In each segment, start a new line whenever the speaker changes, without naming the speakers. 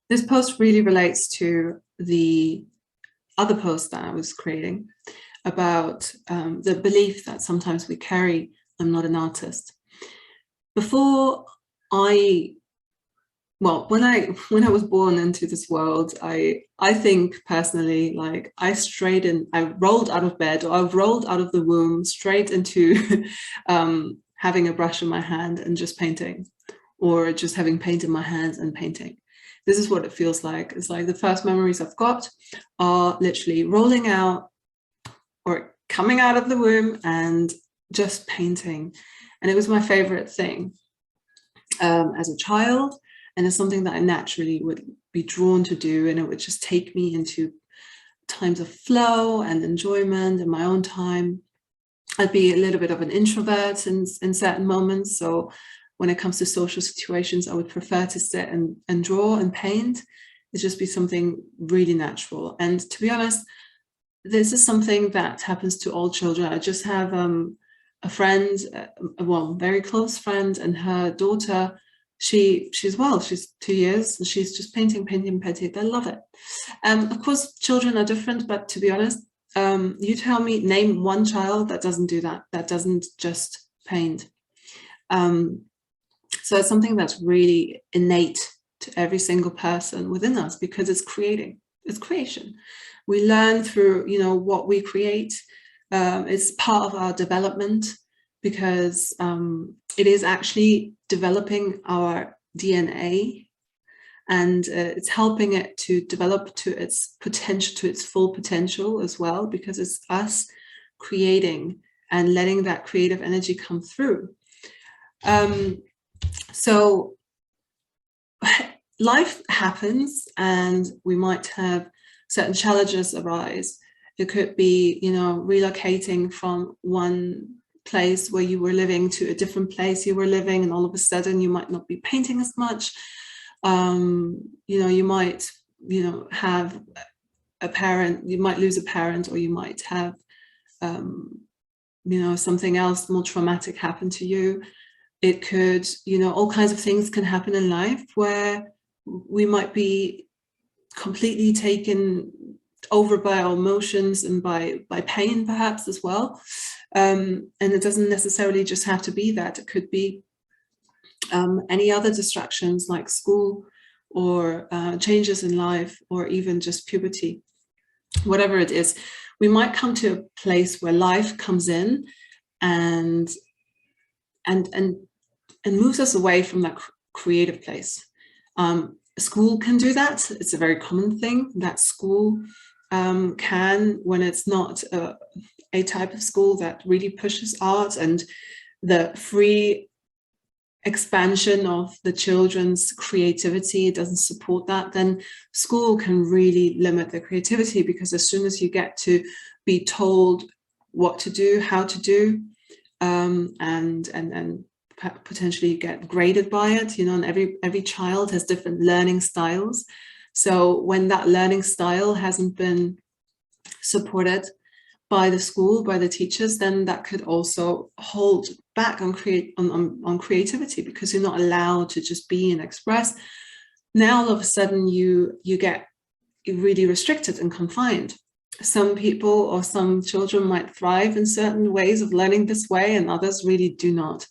This post really relates to the other post that I was creating about the belief that sometimes we carry, I'm not an artist. Before when I was born into this world, I think personally, like I rolled out of bed, or I rolled out of the womb straight into having a brush in my hand and just painting, or just having paint in my hands and painting. This is what it feels like. It's like the first memories I've got are literally rolling out or coming out of the womb and just painting. And it was my favorite thing as a child. And it's something that I naturally would be drawn to do. And it would just take me into times of flow and enjoyment in my own time. I'd be a little bit of an introvert in certain moments. So when it comes to social situations, I would prefer to sit and draw and paint. It'd just be something really natural. And to be honest, this is something that happens to all children. I just have a friend, very close friend, and her daughter, she's 2 years, and she's just painting. They love it. Of course, children are different, but to be honest, you tell me, name one child that doesn't do that, that doesn't just paint. So it's something that's really innate to every single person within us, because it's creation. We learn through, what we create. It's part of our development, because it is actually developing our DNA, and it's helping it to develop to its potential, to its full potential as well, because it's us creating and letting that creative energy come through. So life happens, and we might have certain challenges arise. It could be, relocating from one place where you were living to a different place you were living, and all of a sudden you might not be painting as much. You might, have a parent, you might lose a parent, or you might have, something else more traumatic happen to you. It could, all kinds of things can happen in life where we might be completely taken over by our emotions and by pain, perhaps, as well. And it doesn't necessarily just have to be that. It could be any other distractions like school, or changes in life, or even just puberty. Whatever it is, we might come to a place where life comes in and moves us away from that creative place. School can do that. It's a very common thing that school can, when it's not a type of school that really pushes art and the free expansion of the children's creativity, doesn't support that, then school can really limit their creativity, because as soon as you get to be told what to do, how to do, and potentially get graded by it, and every child has different learning styles. So when that learning style hasn't been supported by the school, by the teachers, then that could also hold back on creativity, because you're not allowed to just be and express. Now all of a sudden you get really restricted and confined. Some people or some children might thrive in certain ways of learning this way, and others really do not.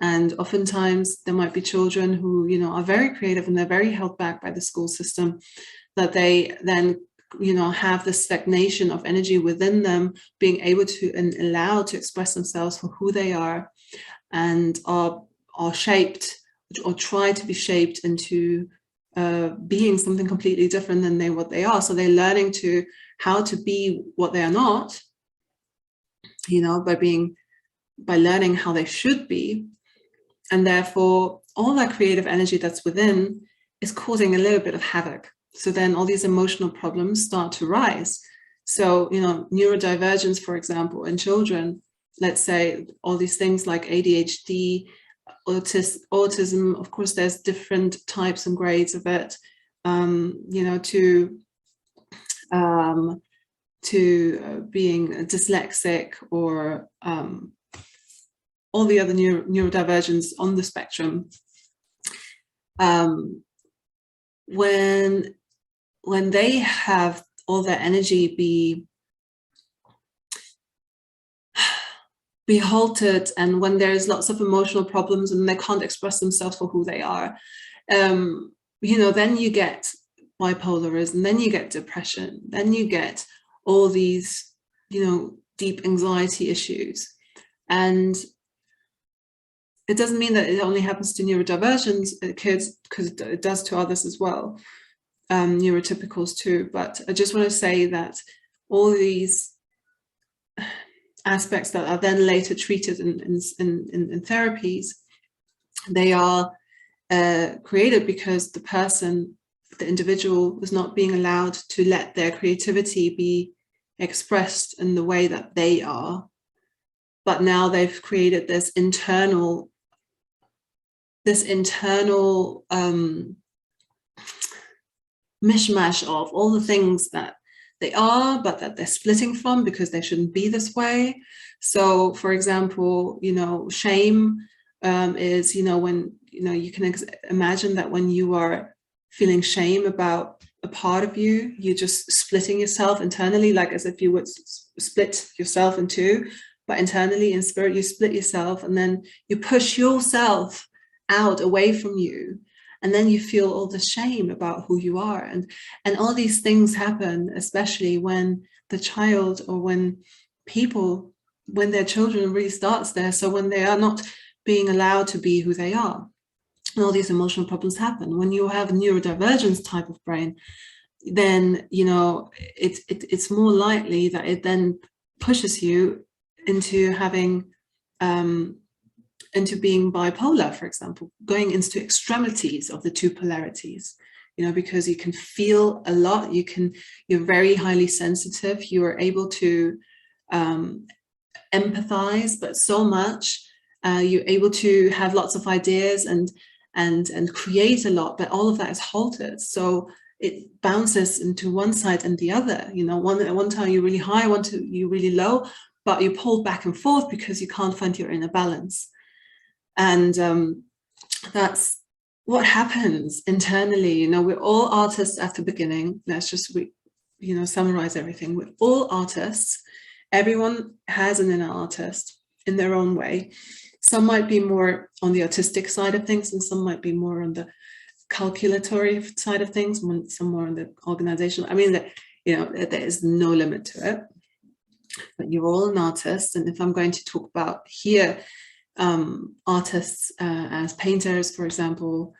And oftentimes there might be children who, are very creative, and they're very held back by the school system, that they then, have this stagnation of energy within them, being able to and allowed to express themselves for who they are, and are shaped, or try to be shaped into being something completely different than what they are. So they're learning how to be what they are not, by learning how they should be. And therefore, all that creative energy that's within is causing a little bit of havoc. So then all these emotional problems start to rise. So, neurodivergence, for example, in children, let's say all these things like ADHD, autism, of course, there's different types and grades of it, to being dyslexic, or all the other neurodivergence on the spectrum. when they have all their energy be halted, and when there's lots of emotional problems and they can't express themselves for who they are, you know, then you get bipolarism, then you get depression, then you get all these, you know, deep anxiety issues. And it doesn't mean that it only happens to neurodivergent kids, because it does to others as well, neurotypicals too. But I just want to say that all these aspects that are then later treated in therapies, they are created because the person, the individual, was not being allowed to let their creativity be expressed in the way that they are. But now they've created this internal mishmash of all the things that they are, but that they're splitting from because they shouldn't be this way. So, for example, you know, shame is, you know, when, you know, you can imagine that when you are feeling shame about a part of you, you're just splitting yourself internally, like as if you would split yourself in two, but internally in spirit, you split yourself, and then you push yourself out away from you. And then you feel all the shame about who you are. And all these things happen, especially when the child, or when people, when their children really starts there. So when they are not being allowed to be who they are, and all these emotional problems happen. When you have a neurodivergence type of brain, then, you know, it's more likely that it then pushes you into having, into being bipolar, for example, going into extremities of the two polarities, you know, because you can feel a lot, you're very highly sensitive, you are able to empathize, but so much, you're able to have lots of ideas and create a lot, but all of that is halted. So it bounces into one side and the other, you know, one time you're really high, one time you're really low, but you're pulled back and forth because you can't find your inner balance. And that's what happens internally. You know, we're all artists at the beginning. Let's just, you know, summarize everything. We're all artists. Everyone has an inner artist in their own way. Some might be more on the artistic side of things, and some might be more on the calculatory side of things, some more on the organizational. I mean, you know, there is no limit to it. But you're all an artist. And if I'm going to talk about here, artists as painters, for example,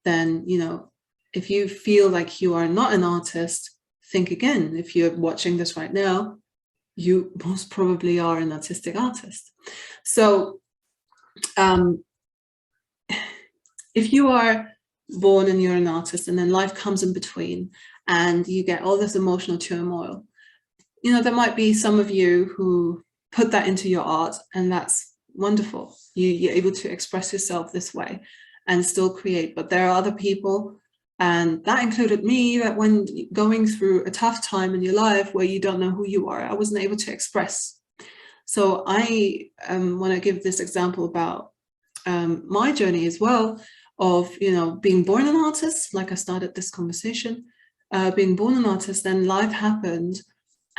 then, you know, if you feel like you are not an artist, think again. If you're watching this right now, you most probably are an artistic artist. So if you are born and you're an artist, and then life comes in between and you get all this emotional turmoil, you know, there might be some of you who put that into your art, and that's wonderful. You're able to express yourself this way and still create. But there are other people, and that included me, that when going through a tough time in your life where you don't know who you are, I wasn't able to express. So I want to give this example about my journey as well, of, you know, being born an artist, like I started this conversation, being born an artist, then life happened,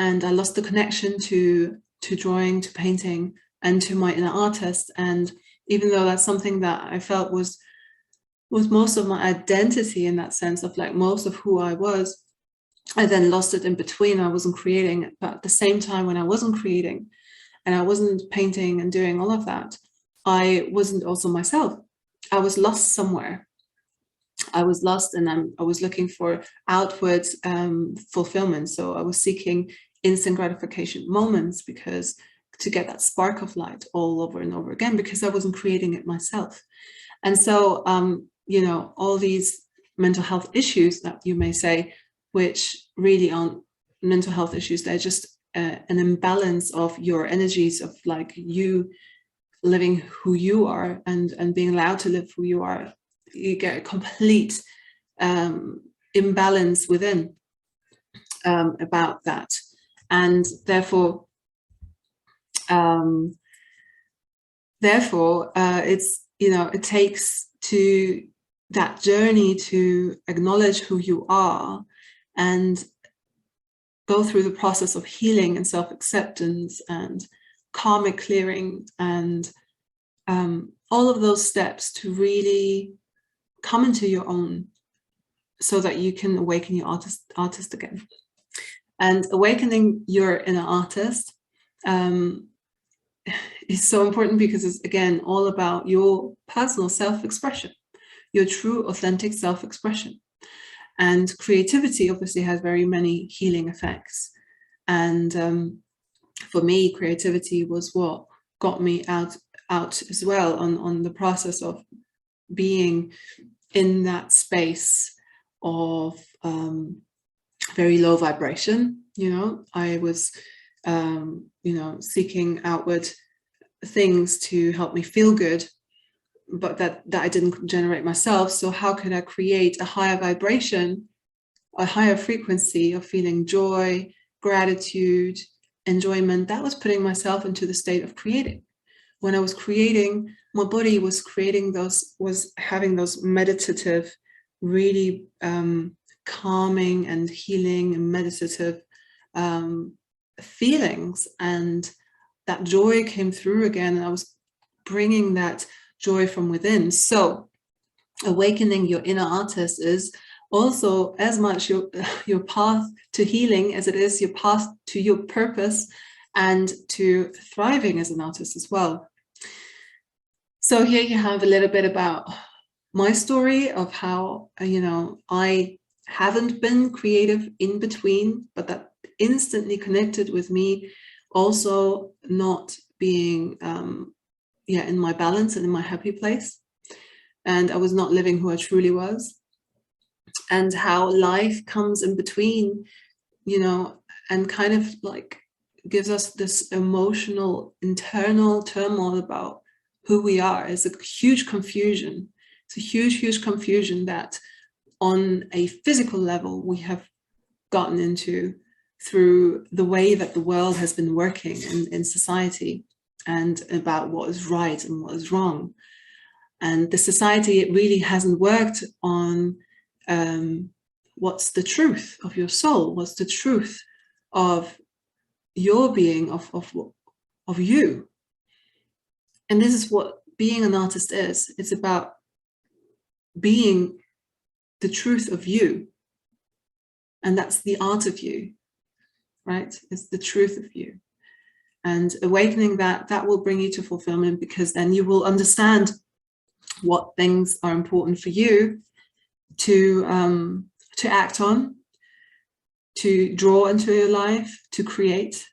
and I lost the connection to drawing, to painting, and to my inner artist. And even though that's something that I felt was most of my identity, in that sense of like most of who I was, I then lost it in between. I wasn't creating, but at the same time, when I wasn't creating and I wasn't painting and doing all of that, I wasn't also myself. I was lost somewhere. I was lost, and I was looking for outward fulfillment. So I was seeking instant gratification moments, because to get that spark of light all over and over again, because I wasn't creating it myself. And so, you know, all these mental health issues that you may say, which really aren't mental health issues, they're just an imbalance of your energies, of like you living who you are and being allowed to live who you are. You get a complete imbalance within about that. And therefore, it's, you know, it takes to that journey to acknowledge who you are and go through the process of healing and self-acceptance and karmic clearing and all of those steps to really come into your own so that you can awaken your artist again. And awakening your inner artist is so important because it's, again, all about your personal self-expression, your true, authentic self-expression. And creativity obviously has very many healing effects. And for me, creativity was what got me out as well on the process of being in that space of very low vibration. You know, I was, you know, seeking outward things to help me feel good, but that I didn't generate myself. So how could I create a higher vibration, a higher frequency of feeling joy, gratitude, enjoyment? That was putting myself into the state of creating. When I was creating, my body was creating those, was having those meditative, really calming and healing and meditative feelings. And that joy came through again. And I was bringing that joy from within. So awakening your inner artist is also as much your path to healing as it is your path to your purpose and to thriving as an artist as well. So here you have a little bit about my story of how, you know, I haven't been creative in between, but that instantly connected with me also not being in my balance and in my happy place. And I was not living who I truly was. And how life comes in between, you know, and kind of like gives us this emotional internal turmoil about who we are. It's a huge confusion. It's a huge confusion that on a physical level we have gotten into through the way that the world has been working in society, and about what is right and what is wrong. And the society, it really hasn't worked on what's the truth of your soul, what's the truth of your being, of you. And this is what being an artist is. It's about being the truth of you. And that's the art of you, right? It's the truth of you. And awakening that will bring you to fulfillment, because then you will understand what things are important for you to act on, to draw into your life, to create,